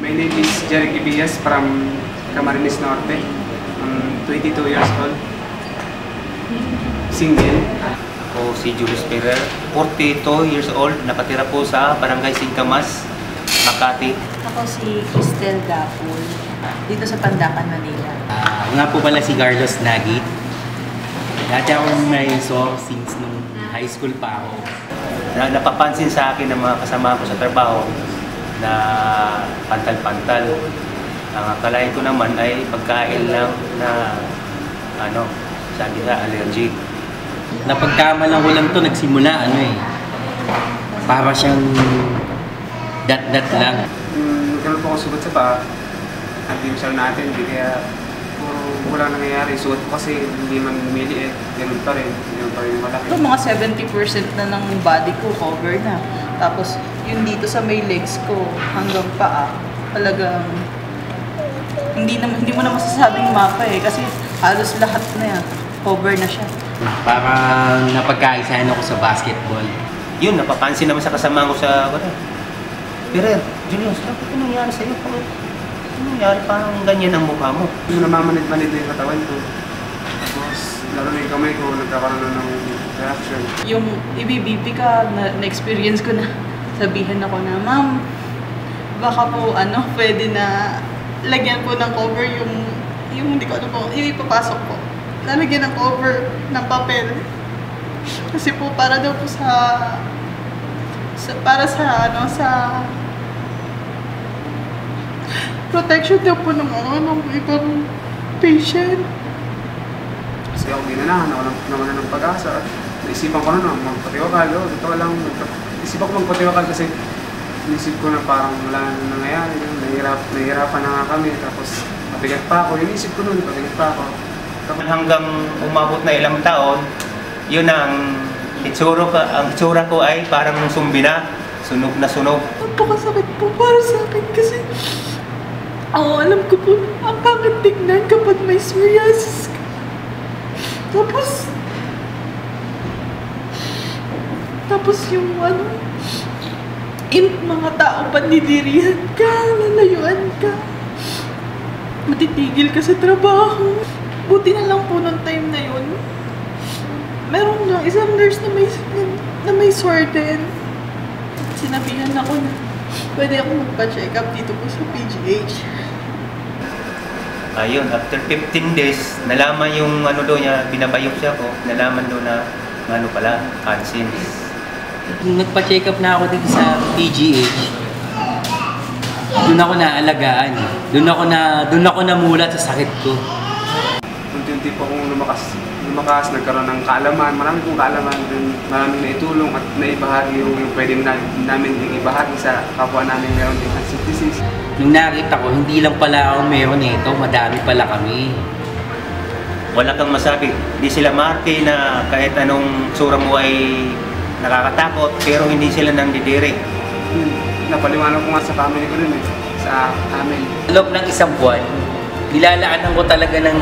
My name is Jeric Ibias from Camarines Norte. I'm 22 years old. Single. Ako si Julius Ferrer, 42 years old, nakatira po sa Barangay Singkamas, Makati. Ako si Cristel Gapul, dito sa Pandacan, Manila. Nga po pala si Carlos Nagit. Dati akong may song since nung high school pa ako. Napapansin sa akin ng mga kasama ko sa trabaho na pantal-pantal. Ang akalain ko naman ay pagkain lang na sabi na allergy. Napagkamalan ko lang to nagsimula para siyang dat-dat lang. Nagkaroon po ako sugat sa paa. Anti-misal natin, hindi kaya puro wala nangyayari. Sugat ko kasi hindi man lumiliit, ganun pa rin yung malaki. Ito, mga 70% na ng body ko cover na. Tapos yung dito sa may legs ko hanggang paa, talagang hindi mo na masasabing mapa kasi halos lahat na yan, cover na siya. Parang napagkaisahan ako sa basketball. Yun, napapansin naman sa kasama ko sa Ferrer, Julius, bakit nangyari sa'yo? Ano nangyari? Parang ganyan ang mukha mo. Yung namamanid-manid na yung katawan ko. Tapos, lalo na yung kamay ko, nagkakaroon na ng reaction. Yung IBBP ka, na-experience ko na sabihan ako na, ma'am, baka po pwede na lagyan po ng cover yung hindi ko yung ipapasok po. Lalagyan ng cover ng papel. Kasi po para daw po sa protection daw po ng ibang patient. Kasi ako ginanahan, ako naman ng pag-asa. Naisipan ko na magpatiwakal. Isipan ko magpatiwakal kasi inisip ko na parang wala na nangyayari. Nahihirapan na nga kami. Tapos mabigat pa ako. Inisip ko nun, mabigat pa ako. Hanggang umabot na ilang taon, yun ang itsura ko ay parang sumbi na, sunog na sunog. Napakasakit po para sa akin kasi alam ko po ang pangit tignan kapag may psoriasis ka. Tapos yung mga tao pandidirihan ka, lalayuan ka, matitigil ka sa trabaho. Buti na lang po nung time na yun, meron lang isang nurse na may sworden. Sinabihan ako na pwede ako magpa-check up dito po sa PGH. Ayun, after 15 days, nalaman yung niya, binabayok siya ko, nalaman doon na pala, cancer. Nagpa-check up na ako dito sa PGH. Doon ako naalagaan. Doon ako namulat sa sakit ko. Unti-unti po akong lumakas, nagkaroon ng kaalaman, marami kong kaalaman, maraming naitulong at naibahagi yung pwede namin ibahagi sa kapwa namin meron din cancer disease. Nung nakita ko, hindi lang pala ako meron ito, madami pala kami. Wala kang masabi, di sila marte na kahit anong tsura mo ay nakakatakot, pero hindi sila nandidiri. Napaliwanag ko nga sa family ko rin sa amin. Loob ng isang buwan, nilalaanan ko talaga ng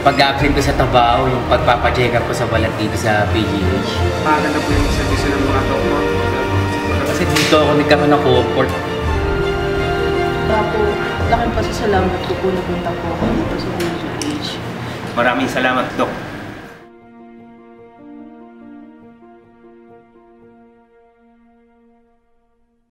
pag-a-apply ko sa trabaho, yung pagpapacheck up ko sa balat dito sa PGH. Maganda po yung servisyo ng mga doktor. Kasi dito ako nagkaroon ng comfort. Ako, laking pasasalamat ko po napunta po ako dito sa PGH. Maraming salamat, Dok.